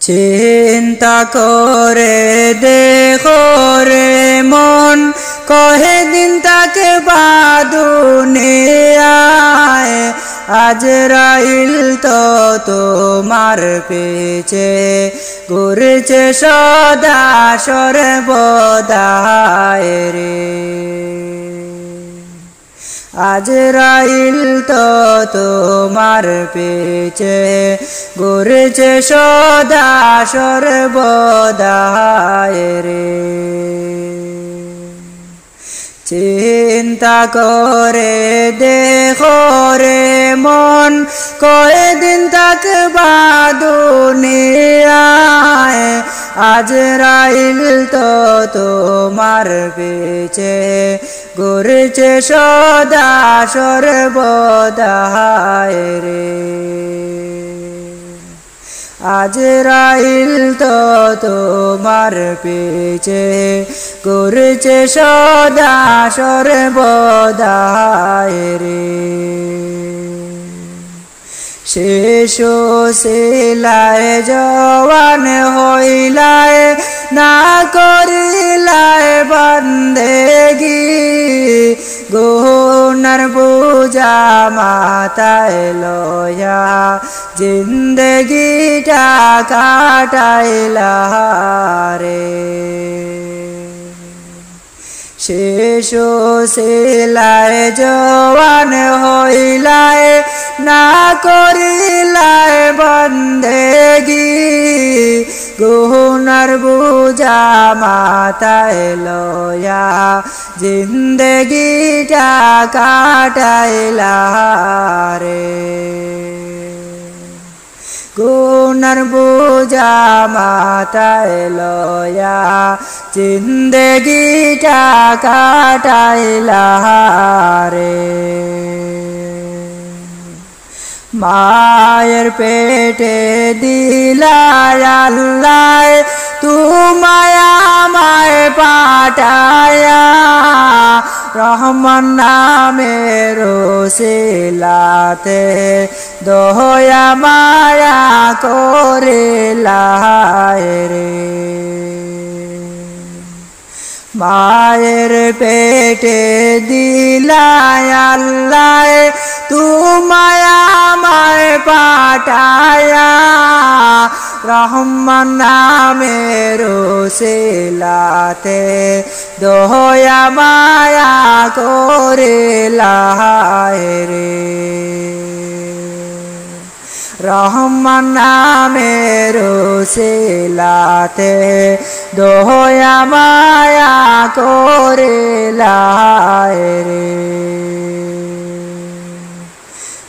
চিন্তা করে দেখো রে মন, কহে দিন তাকে দুনিয়ায়। আজরাইল তো তোমার পিছে ঘুরছে সদা সর্বদায় রে। আজরাইল তো তোমার পিছে ঘুরছে সদা সর্বদায় রে। চিন্তা করে দেখো রে মন, কয়দিন থাকবা দুনিয়ায়। আজরাইল তো তোমার পিছে ঘুরছে সদা সর্বদায় রে। আজরাইল তো তোমার পিছে ঘুরছে সদা সর্বদায় রে। শিশু ছিলায় জওয়ান হইলায়, না করিলায় বন্দেগি। গুনার বোঝা মাথায় লয়া জিন্দগিটা কাটাইলা রে। শিশু ছিলায় জওয়ান হইলায়, না করিলায় বন্দেগি। গুনার বোঝা মাথায় লয়া জিন্দগিটা কাটাইলা রে। গুনার বোঝা মাথায় লয়া জিন্দগিটা কাটাইলা রে। মায়ের পেটে দিলায় আল্লাহ তোমায় আমায় পাঠায়া। রহমান নামের ওসিলাতে দয়া মায়া করিলা রে। মায়ের পেটে দিলায় আল্লাহ তোমায় আমায় পাঠায়া। রহমান নামের ওসিলাতে দয়া মায়া করিলা রে। রহমান নামের ওসিলাতে দয়া মায়া করিলা রে।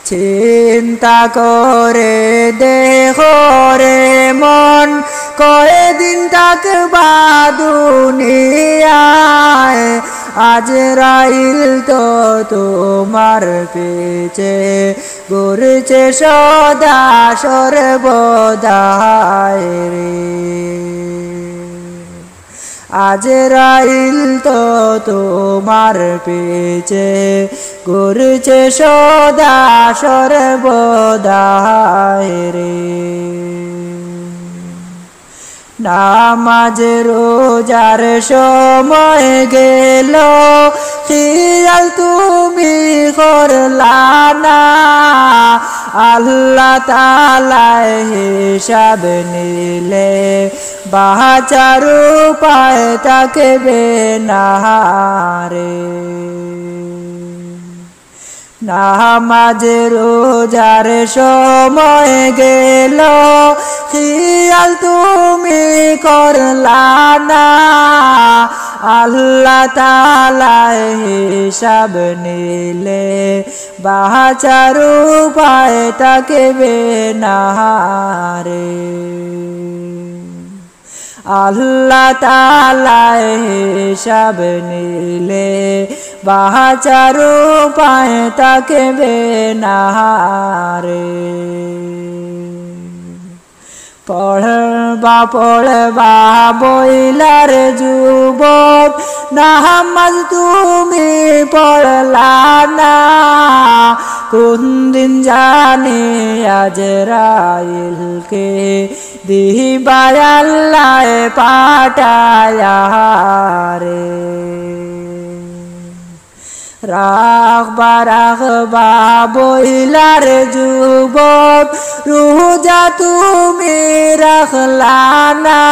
চিন্তা করে দেখো রে মন, কয়দিন থাকবা দুনিয়ায়। আজরাইল তো তোমার পিছে ঘুরছে সদা সর্বদায় রে। আজরাইল তো তোমার পিছে ঘুরছে সদা সর্বদায় রে। নামাজ রোজার সময় গেল, খেয়াল তুমি করলা না। আল্লাহ তাআলা হিসাব নিলে বাঁচার উপায় থাকবে না রে। নামাজ রোজার সময় গেল, খেয়াল তুমি করলা না। আল্লাহ তাআলা হিসাব নিলে বাঁচার উপায় থাকবে না রে। আল্লাহ তাআলা হিসাব নিলে বাঁচার উপায় থাকবে না রে। পড়বা বইলার যুবক, নামাজ তুমি পড়লা না। কোন দিন জানি আজরাইলকে দিবায় আল্লাহ পাঠায়া রে রাখবা বইলার যুবক রোজা তুমি রাখলা না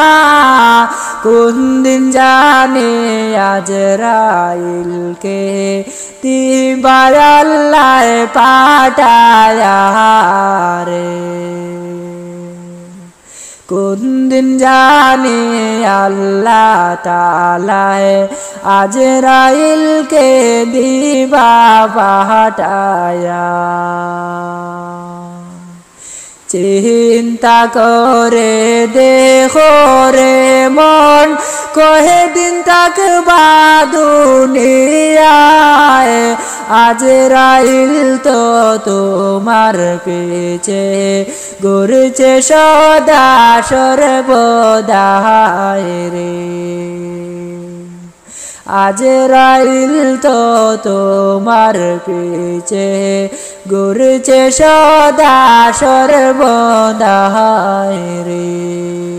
কোন দিন জানি আজরাইলকে দিবায় আল্লাহ পাঠায়া রে কোন দিন জানি আল্লাহ তাআলা আজরাইলকে দিবা পাঠায়া চিন্তা করে দেখো রে মন কহে দিন থাকবা দুনিয়ায় আজরাইল তো তোমার পিছে ঘুরছে সদা সর্বদাই রে আজরাইল তো তোমার পিছে ঘুরছে সদা সর্বদাই রে